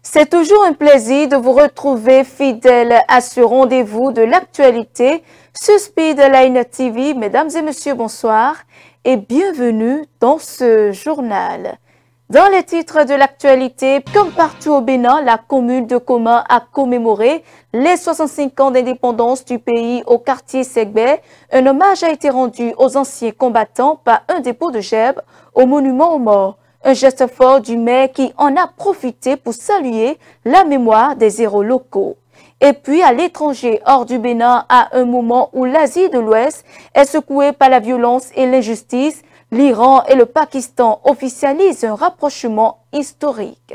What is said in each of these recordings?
C'est toujours un plaisir de vous retrouver fidèles à ce rendez-vous de l'actualité sur Speedline TV. Mesdames et messieurs, bonsoir et bienvenue dans ce journal. Dans les titres de l'actualité, comme partout au Bénin, la commune de Koma a commémoré les 65 ans d'indépendance du pays au quartier Segbé. Un hommage a été rendu aux anciens combattants par un dépôt de gerbes au monument aux morts. Un geste fort du maire qui en a profité pour saluer la mémoire des héros locaux. Et puis à l'étranger, hors du Bénin, à un moment où l'Asie de l'Ouest est secouée par la violence et l'injustice, l'Iran et le Pakistan officialisent un rapprochement historique.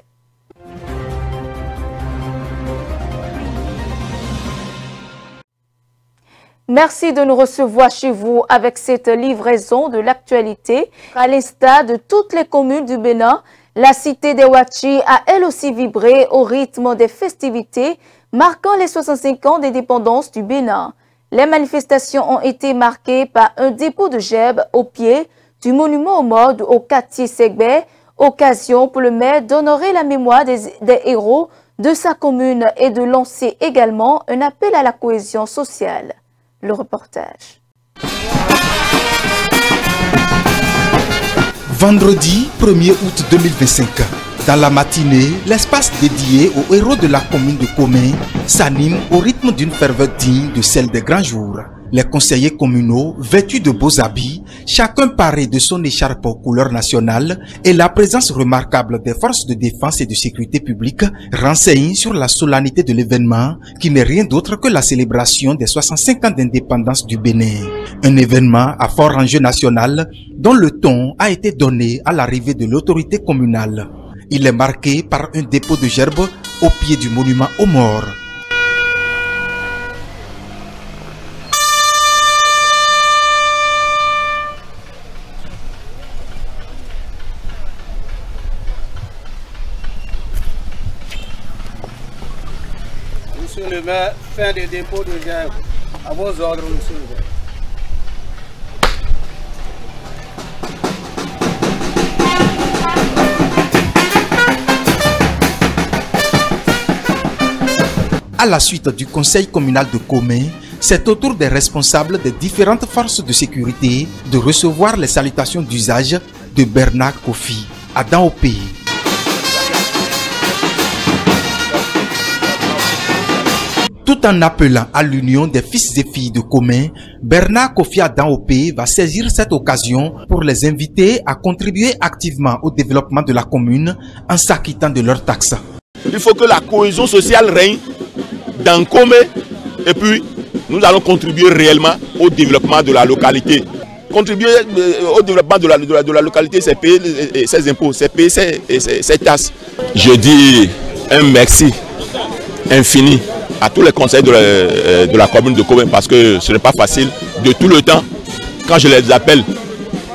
Merci de nous recevoir chez vous avec cette livraison de l'actualité. À l'instar de toutes les communes du Bénin, la cité des Ouachi a elle aussi vibré au rythme des festivités marquant les 65 ans d'indépendance du Bénin. Les manifestations ont été marquées par un dépôt de gerbes au pied du monument aux morts au quartier Segbé, occasion pour le maire d'honorer la mémoire des héros de sa commune et de lancer également un appel à la cohésion sociale. Le reportage. Vendredi 1er août 2025, dans la matinée, l'espace dédié aux héros de la commune de Komé s'anime au rythme d'une ferveur digne de celle des grands jours. Les conseillers communaux, vêtus de beaux habits, chacun paré de son écharpe aux couleurs nationales, et la présence remarquable des forces de défense et de sécurité publique renseignent sur la solennité de l'événement qui n'est rien d'autre que la célébration des 65 ans d'indépendance du Bénin. Un événement à fort enjeu national dont le ton a été donné à l'arrivée de l'autorité communale. Il est marqué par un dépôt de gerbes au pied du monument aux morts. Monsieur le maire, fin des dépôts de gerbes. À vos ordres, monsieur le maire. À la suite du conseil communal de Komé, c'est au tour des responsables des différentes forces de sécurité de recevoir les salutations d'usage de Bernard Kofi à Daopé. Tout en appelant à l'union des fils et filles de Komé, Bernard Kofi Daopé va saisir cette occasion pour les inviter à contribuer activement au développement de la commune en s'acquittant de leurs taxes. Il faut que la cohésion sociale règne dans Komé et puis nous allons contribuer réellement au développement de la localité. Contribuer au développement de la localité, c'est payer ses impôts, c'est payer ses taxes. Je dis un merci infini à tous les conseils de la commune de Komé parce que ce n'est pas facile. De tout le temps, quand je les appelle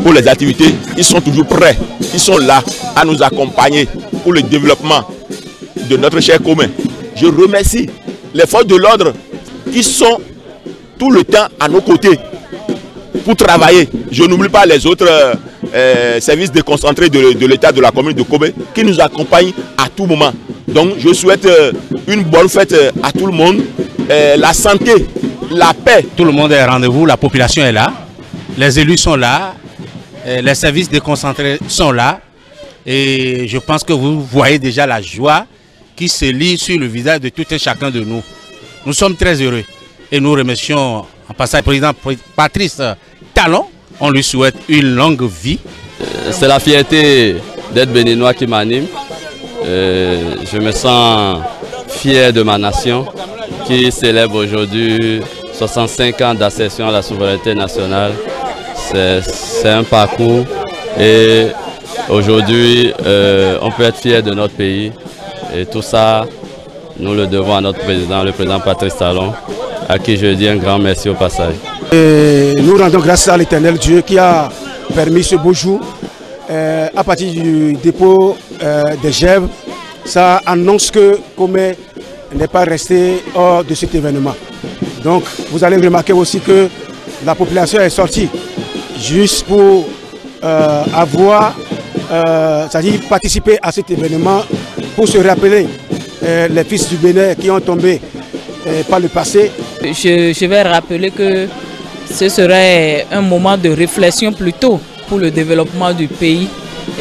pour les activités, ils sont toujours prêts. Ils sont là à nous accompagner pour le développement de notre cher Komé. Je remercie les forces de l'ordre qui sont tout le temps à nos côtés pour travailler. Je n'oublie pas les autres services déconcentrés de l'État de la commune de Komé qui nous accompagnent à tout moment. Donc je souhaite une bonne fête à tout le monde, la santé, la paix. Tout le monde est au rendez-vous, la population est là, les élus sont là, les services déconcentrés sont là et je pense que vous voyez déjà la joie qui se lit sur le visage de tout un chacun de nous. Nous sommes très heureux et nous remercions en passant le président Patrice Talon. On lui souhaite une longue vie. C'est la fierté d'être béninois qui m'anime. Je me sens fier de ma nation qui célèbre aujourd'hui 65 ans d'accession à la souveraineté nationale. C'est un parcours et aujourd'hui on peut être fier de notre pays. Et tout ça, nous le devons à notre président, le président Patrice Talon, à qui je dis un grand merci au passage. Et nous rendons grâce à l'Éternel Dieu qui a permis ce beau jour. À partir du dépôt des gerbes, ça annonce que Komé n'est pas resté hors de cet événement. Donc vous allez remarquer aussi que la population est sortie juste pour c'est-à-dire participer à cet événement pour se rappeler les fils du Bénin qui ont tombé par le passé. Je vais rappeler que ce serait un moment de réflexion plutôt pour le développement du pays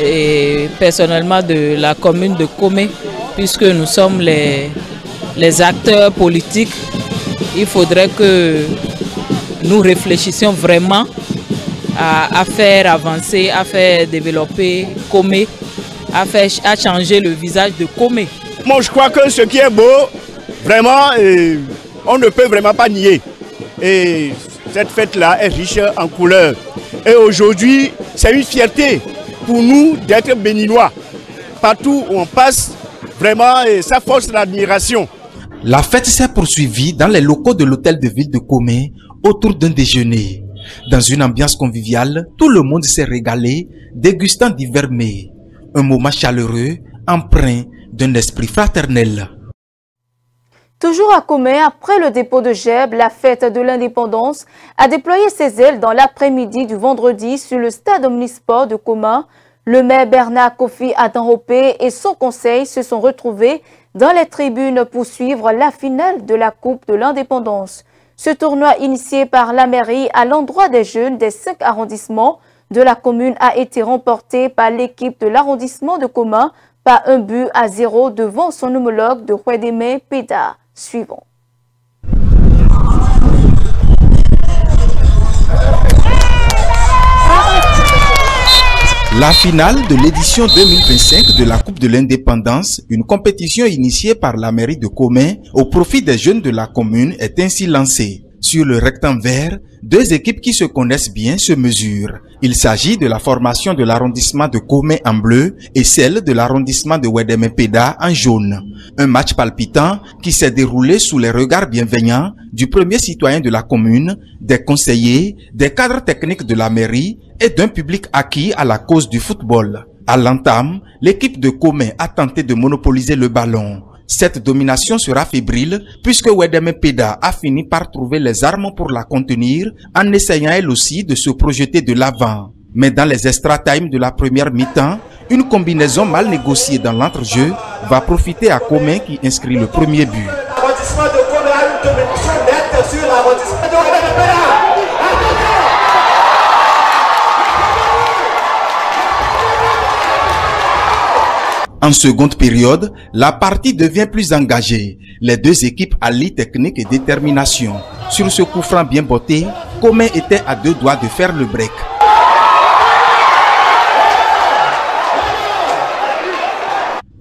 et personnellement de la commune de Komé, puisque nous sommes les acteurs politiques. Il faudrait que nous réfléchissions vraiment à faire avancer, à faire développer Komé, à changer le visage de Komé. Moi je crois que ce qui est beau, vraiment, on ne peut vraiment pas nier. Et cette fête-là est riche en couleurs. Et aujourd'hui, c'est une fierté pour nous d'être béninois. Partout où on passe, vraiment, ça force l'admiration. La fête s'est poursuivie dans les locaux de l'hôtel de ville de Komé autour d'un déjeuner. Dans une ambiance conviviale, tout le monde s'est régalé, dégustant divers mets. Un moment chaleureux, empreint d'un esprit fraternel. Toujours à Komé, après le dépôt de Jeb, la fête de l'indépendance a déployé ses ailes dans l'après-midi du vendredi sur le stade omnisport de Koma. Le maire Bernard Kofi Adanropé et son conseil se sont retrouvés dans les tribunes pour suivre la finale de la Coupe de l'Indépendance. Ce tournoi initié par la mairie à l'endroit des jeunes des 5 arrondissements de la commune a été remporté par l'équipe de l'arrondissement de Koma par 1-0 devant son homologue de Ouédémé Péda. Suivons. La finale de l'édition 2025 de la Coupe de l'Indépendance, une compétition initiée par la mairie de Komé au profit des jeunes de la commune, est ainsi lancée. Sur le rectangle vert, 2 équipes qui se connaissent bien se mesurent. Il s'agit de la formation de l'arrondissement de Komé en bleu et celle de l'arrondissement de Ouédémé Péda en jaune. Un match palpitant qui s'est déroulé sous les regards bienveillants du premier citoyen de la commune, des conseillers, des cadres techniques de la mairie et d'un public acquis à la cause du football. À l'entame, l'équipe de Komé a tenté de monopoliser le ballon. Cette domination sera fébrile puisque Ouédémé Péda a fini par trouver les armes pour la contenir en essayant elle aussi de se projeter de l'avant. Mais dans les extra time de la première mi-temps, une combinaison mal négociée dans l'entrejeu va profiter à Komé qui inscrit le premier but. L'arrondissement de Komé a une domination nette sur l'arrondissement de Ouédémé Péda. En seconde période, la partie devient plus engagée. Les 2 équipes allient technique et détermination. Sur ce coup franc bien botté, Komé était à 2 doigts de faire le break.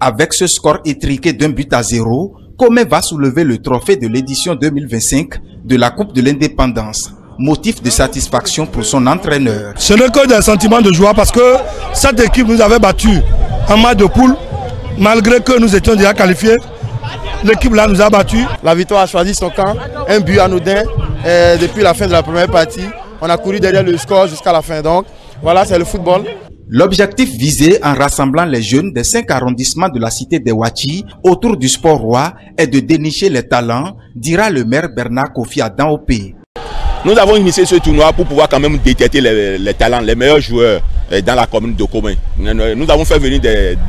Avec ce score étriqué d'1-0, Komé va soulever le trophée de l'édition 2025 de la Coupe de l'Indépendance. Motif de satisfaction pour son entraîneur. Ce n'est que des sentiments de joie parce que cette équipe nous avait battus en match de poule. Malgré que nous étions déjà qualifiés, l'équipe là nous a battus. La victoire a choisi son camp, un but anodin. Depuis la fin de la première partie, on a couru derrière le score jusqu'à la fin. Donc voilà, c'est le football. L'objectif visé en rassemblant les jeunes des 5 arrondissements de la cité de Ouachi autour du sport roi est de dénicher les talents, dira le maire Bernard Kofi Adanropé. Nous avons initié ce tournoi pour pouvoir quand même détecter les talents, les meilleurs joueurs dans la commune de Komé. Nous avons fait venir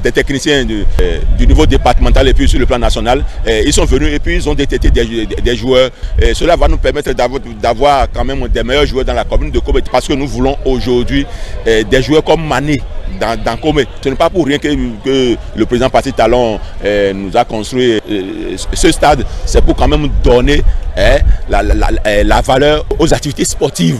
des techniciens du niveau départemental et puis sur le plan national. Ils sont venus et puis ils ont détecté des joueurs. Cela va nous permettre d'avoir quand même des meilleurs joueurs dans la commune de Komé parce que nous voulons aujourd'hui des joueurs comme Mané dans Komé. Ce n'est pas pour rien que le président Patrice Talon nous a construit ce stade. C'est pour quand même donner la valeur aux activités sportives.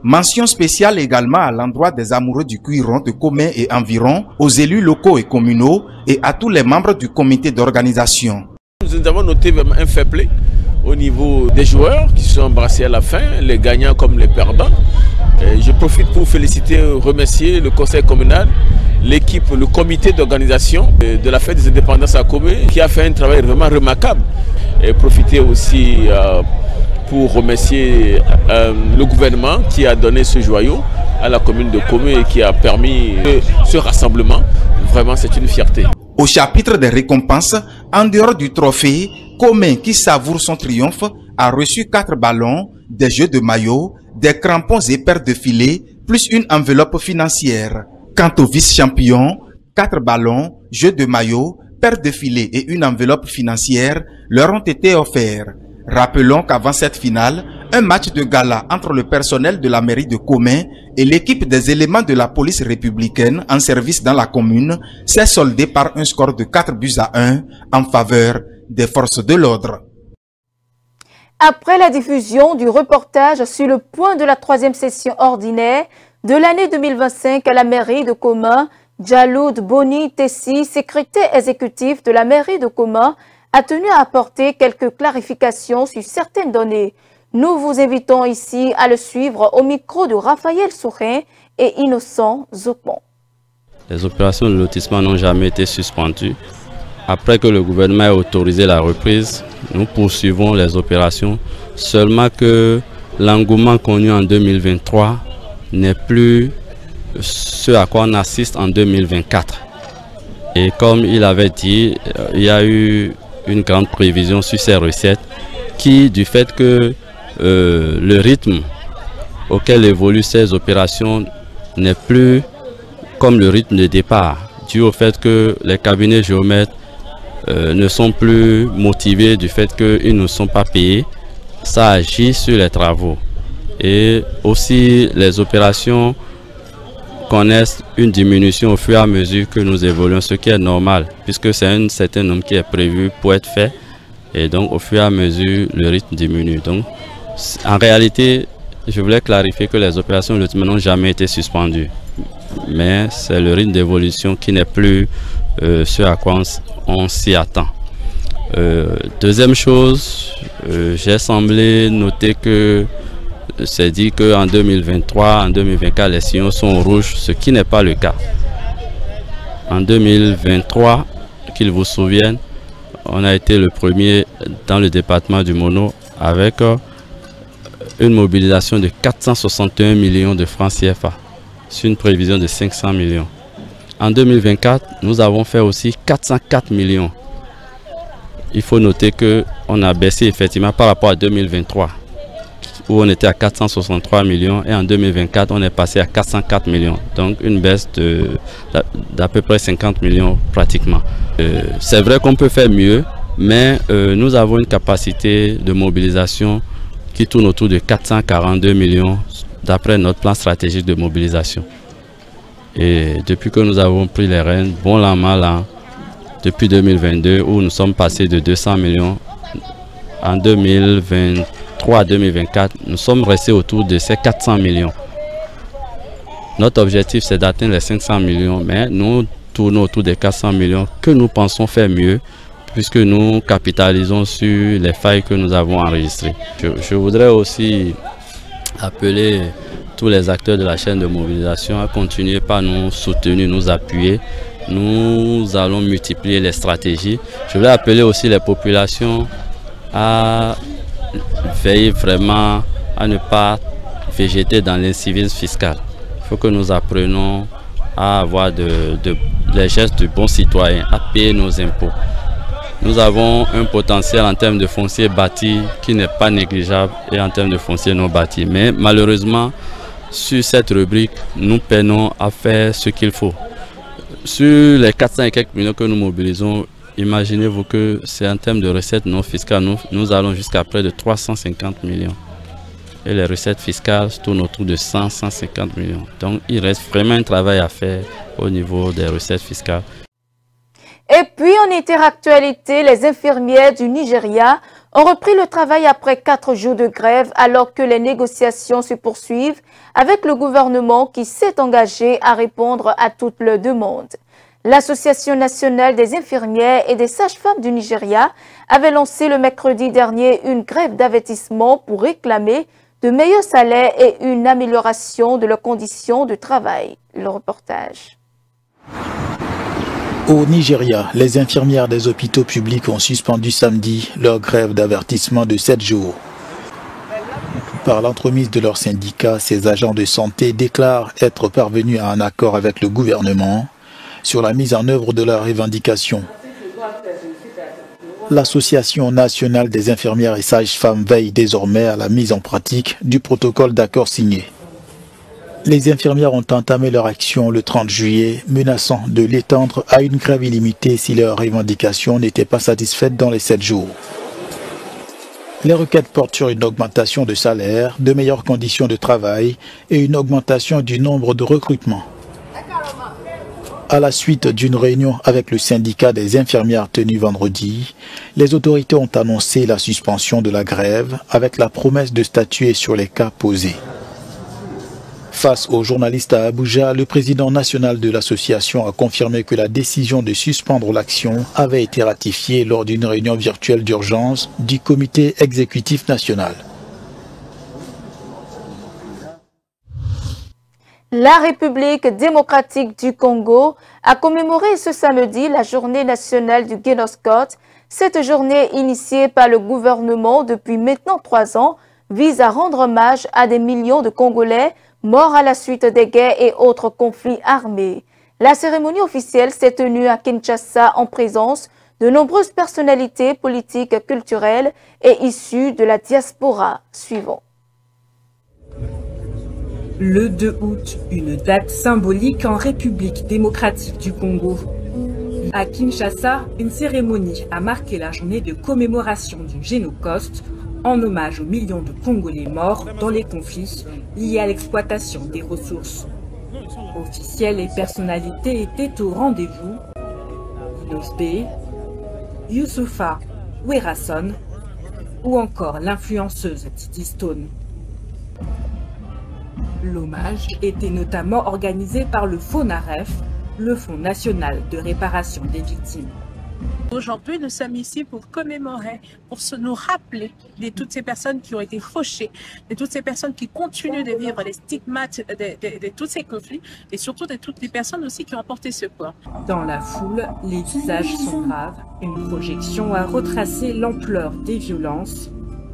Mention spéciale également à l'endroit des amoureux du cuiron de Komé et environ, aux élus locaux et communaux et à tous les membres du comité d'organisation. Nous avons noté vraiment un fair play au niveau des joueurs qui sont embrassés à la fin, les gagnants comme les perdants. Je profite pour féliciter et remercier le conseil communal, l'équipe, le comité d'organisation de la fête des indépendances à Komé qui a fait un travail vraiment remarquable. Et profiter aussi pour remercier le gouvernement qui a donné ce joyau à la commune de Komé et qui a permis ce rassemblement. Vraiment, c'est une fierté. Au chapitre des récompenses, en dehors du trophée, Komé, qui savoure son triomphe, a reçu 4 ballons, des jeux de maillot, des crampons et paires de filets, plus une enveloppe financière. Quant au vice-champion, 4 ballons, jeux de maillot, paire de filets et une enveloppe financière leur ont été offerts. Rappelons qu'avant cette finale, un match de gala entre le personnel de la mairie de Comé et l'équipe des éléments de la police républicaine en service dans la commune s'est soldé par un score de 4-1 en faveur des forces de l'ordre. Après la diffusion du reportage sur le point de la 3e session ordinaire de l'année 2025 à la mairie de Koma, Djaloud Boni Tessi, secrétaire exécutif de la mairie de Koma, a tenu à apporter quelques clarifications sur certaines données. Nous vous invitons ici à le suivre au micro de Raphaël Sourin et Innocent Zokmon. Les opérations de lotissement n'ont jamais été suspendues. Après que le gouvernement ait autorisé la reprise, nous poursuivons les opérations, seulement que l'engouement connu en 2023 n'est plus ce à quoi on assiste en 2024. Et comme il avait dit, il y a eu une grande prévision sur ces recettes qui, du fait que le rythme auquel évoluent ces opérations n'est plus comme le rythme de départ, dû au fait que les cabinets géomètres ne sont plus motivés du fait qu'ils ne sont pas payés, ça agit sur les travaux. Et aussi les opérations connaissent une diminution au fur et à mesure que nous évoluons, ce qui est normal, puisque c'est un certain nombre qui est prévu pour être fait, et donc au fur et à mesure le rythme diminue. Donc en réalité, je voulais clarifier que les opérations de lotissement n'ont jamais été suspendues, mais c'est le rythme d'évolution qui n'est plus ce à quoi on s'y attend. Deuxième chose, j'ai semblé noter que c'est dit qu'en 2023, en 2024, les signaux sont rouges, ce qui n'est pas le cas. En 2023, qu'ils vous souviennent, on a été le premier dans le département du Mono avec une mobilisation de 461 millions de francs CFA sur une prévision de 500 millions. En 2024, nous avons fait aussi 404 millions. Il faut noter qu'on a baissé effectivement par rapport à 2023, où on était à 463 millions, et en 2024, on est passé à 404 millions. Donc une baisse d'à peu près 50 millions pratiquement. C'est vrai qu'on peut faire mieux, mais nous avons une capacité de mobilisation qui tourne autour de 442 millions d'après notre plan stratégique de mobilisation. Et depuis que nous avons pris les rênes, bon l'an, mal l'an, depuis 2022, où nous sommes passés de 200 millions, en 2023 à 2024, nous sommes restés autour de ces 400 millions. Notre objectif, c'est d'atteindre les 500 millions, mais nous tournons autour des 400 millions que nous pensons faire mieux, puisque nous capitalisons sur les failles que nous avons enregistrées. Je voudrais aussi appeler tous les acteurs de la chaîne de mobilisation à continuer par nous soutenir, nous appuyer. Nous allons multiplier les stratégies. Je voulais appeler aussi les populations à veiller vraiment à ne pas végéter dans l'incivisme fiscal. Il faut que nous apprenions à avoir les gestes du bon citoyen, à payer nos impôts. Nous avons un potentiel en termes de foncier bâti qui n'est pas négligeable et en termes de foncier non bâti. Mais malheureusement, sur cette rubrique, nous peinons à faire ce qu'il faut. Sur les 400 et quelques millions que nous mobilisons, imaginez-vous que c'est en termes de recettes non fiscales, nous allons jusqu'à près de 350 millions. Et les recettes fiscales tournent autour de 100-150 millions. Donc il reste vraiment un travail à faire au niveau des recettes fiscales. Et puis en interactualité, les infirmières du Nigeria ont repris le travail après 4 jours de grève alors que les négociations se poursuivent avec le gouvernement qui s'est engagé à répondre à toutes leurs demandes. L'Association nationale des infirmières et des sages-femmes du Nigeria avait lancé le mercredi dernier une grève d'avertissement pour réclamer de meilleurs salaires et une amélioration de leurs conditions de travail. Le reportage. Au Nigeria, les infirmières des hôpitaux publics ont suspendu samedi leur grève d'avertissement de 7 jours. Par l'entremise de leur syndicat, ces agents de santé déclarent être parvenus à un accord avec le gouvernement sur la mise en œuvre de leurs revendications. L'Association nationale des infirmières et sages-femmes veille désormais à la mise en pratique du protocole d'accord signé. Les infirmières ont entamé leur action le 30 juillet, menaçant de l'étendre à une grève illimitée si leurs revendications n'étaient pas satisfaites dans les 7 jours. Les requêtes portent sur une augmentation de salaire, de meilleures conditions de travail et une augmentation du nombre de recrutements. À la suite d'une réunion avec le syndicat des infirmières tenue vendredi, les autorités ont annoncé la suspension de la grève avec la promesse de statuer sur les cas posés. Face aux journalistes à Abuja, le président national de l'association a confirmé que la décision de suspendre l'action avait été ratifiée lors d'une réunion virtuelle d'urgence du comité exécutif national. La République démocratique du Congo a commémoré ce samedi la journée nationale du Guénoscote. Cette journée, initiée par le gouvernement depuis maintenant 3 ans, vise à rendre hommage à des millions de Congolais morts à la suite des guerres et autres conflits armés. La cérémonie officielle s'est tenue à Kinshasa en présence de nombreuses personnalités politiques, culturelles et issues de la diaspora. Suivons. Le 2 août, une date symbolique en République démocratique du Congo. À Kinshasa, une cérémonie a marqué la journée de commémoration du Génocoste en hommage aux millions de Congolais morts dans les conflits liés à l'exploitation des ressources. Officiels et personnalités étaient au rendez-vous. Inosbe, Youssoufa Werason ou encore l'influenceuse Titi Stone. L'hommage était notamment organisé par le FONAREF, le Fonds national de réparation des victimes. Aujourd'hui, nous sommes ici pour commémorer, pour nous rappeler de toutes ces personnes qui ont été fauchées, de toutes ces personnes qui continuent de vivre les stigmates de tous ces conflits et surtout de toutes les personnes aussi qui ont porté secours. Dans la foule, les visages sont graves. Une projection a retracé l'ampleur des violences.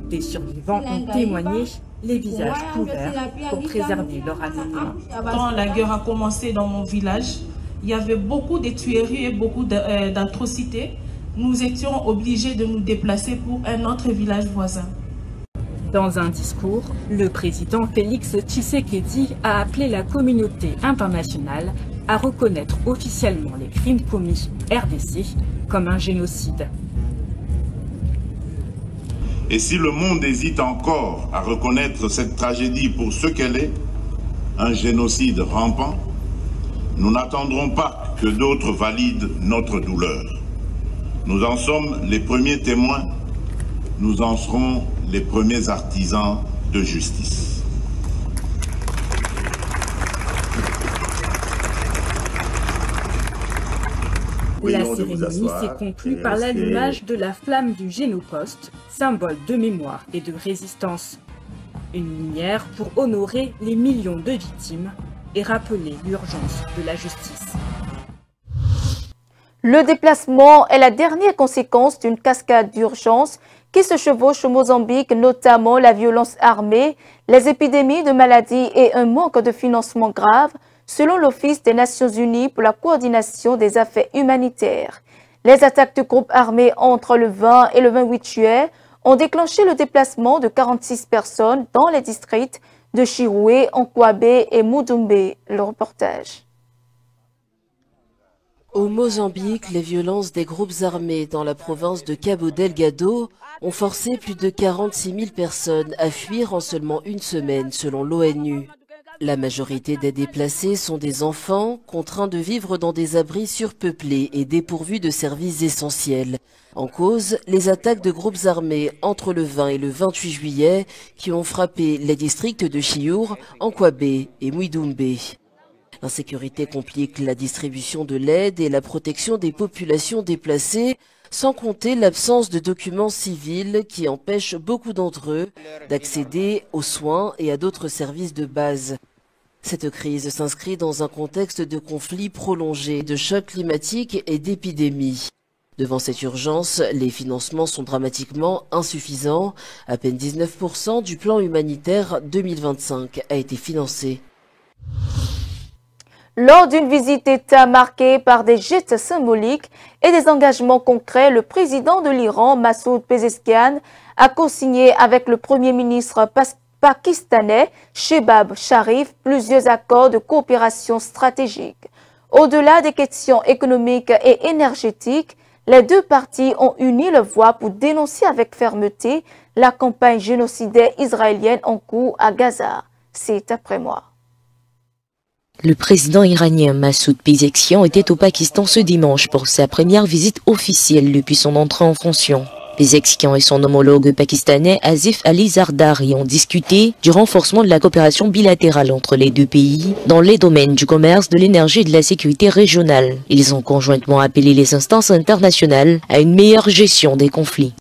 Des survivants ont témoigné, les visages couverts pour préserver leur anonymat. Quand la guerre a commencé dans mon village, il y avait beaucoup de tueries et beaucoup d'atrocités. Nous étions obligés de nous déplacer pour un autre village voisin. Dans un discours, le président Félix Tshisekedi a appelé la communauté internationale à reconnaître officiellement les crimes commis RDC comme un génocide. Et si le monde hésite encore à reconnaître cette tragédie pour ce qu'elle est, un génocide rampant, nous n'attendrons pas que d'autres valident notre douleur. Nous en sommes les premiers témoins, nous en serons les premiers artisans de justice. La cérémonie s'est conclue par l'allumage de la flamme du Génocoste, symbole de mémoire et de résistance. Une lumière pour honorer les millions de victimes et rappeler l'urgence de la justice. Le déplacement est la dernière conséquence d'une cascade d'urgence qui se chevauche au Mozambique, notamment la violence armée, les épidémies de maladies et un manque de financement grave, selon l'Office des Nations Unies pour la coordination des affaires humanitaires. Les attaques de groupes armés entre le 20 et le 28 juillet ont déclenché le déplacement de 46 personnes dans les districts de Chiroué, Ankwabé et Mudumbe. Le reportage. Au Mozambique, les violences des groupes armés dans la province de Cabo Delgado ont forcé plus de 46 000 personnes à fuir en seulement une semaine, selon l'ONU. La majorité des déplacés sont des enfants contraints de vivre dans des abris surpeuplés et dépourvus de services essentiels. En cause, les attaques de groupes armés entre le 20 et le 28 juillet qui ont frappé les districts de Chiour, Ankwabé et Mudumbe. L'insécurité complique la distribution de l'aide et la protection des populations déplacées, sans compter l'absence de documents civils qui empêchent beaucoup d'entre eux d'accéder aux soins et à d'autres services de base. Cette crise s'inscrit dans un contexte de conflits prolongés, de chocs climatiques et d'épidémies. Devant cette urgence, les financements sont dramatiquement insuffisants. À peine 19% du plan humanitaire 2025 a été financé. Lors d'une visite d'État marquée par des gestes symboliques et des engagements concrets, le président de l'Iran, Massoud Pezeshkian, a co-signé avec le Premier ministre pakistanais Shehbaz Sharif plusieurs accords de coopération stratégique. Au-delà des questions économiques et énergétiques, les deux parties ont uni leurs voix pour dénoncer avec fermeté la campagne génocidaire israélienne en cours à Gaza. C'est après moi. Le président iranien Massoud Pezeshkian était au Pakistan ce dimanche pour sa première visite officielle depuis son entrée en fonction. Pezeshkian et son homologue pakistanais Asif Ali Zardari ont discuté du renforcement de la coopération bilatérale entre les deux pays dans les domaines du commerce, de l'énergie et de la sécurité régionale. Ils ont conjointement appelé les instances internationales à une meilleure gestion des conflits.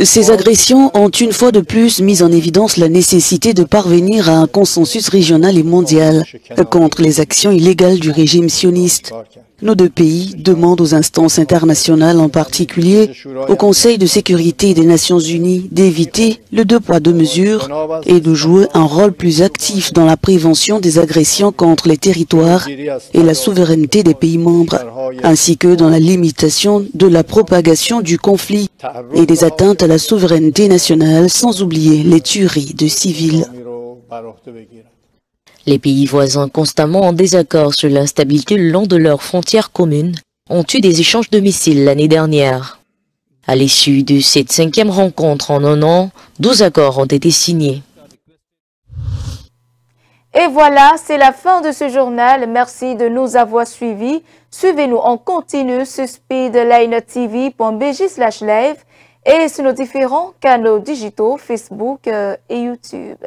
Ces agressions ont une fois de plus mis en évidence la nécessité de parvenir à un consensus régional et mondial contre les actions illégales du régime sioniste. Nos deux pays demandent aux instances internationales, en particulier au Conseil de sécurité des Nations Unies, d'éviter le deux poids deux mesures et de jouer un rôle plus actif dans la prévention des agressions contre les territoires et la souveraineté des pays membres, ainsi que dans la limitation de la propagation du conflit et des atteintes à la souveraineté nationale, sans oublier les tueries de civils. Les pays voisins, constamment en désaccord sur l'instabilité le long de leurs frontières communes, ont eu des échanges de missiles l'année dernière. À l'issue de cette 5e rencontre en un an, 12 accords ont été signés. Et voilà, c'est la fin de ce journal. Merci de nous avoir suivis. Suivez-nous en continu sur speedlinetv.bj/live et sur nos différents canaux digitaux Facebook et YouTube.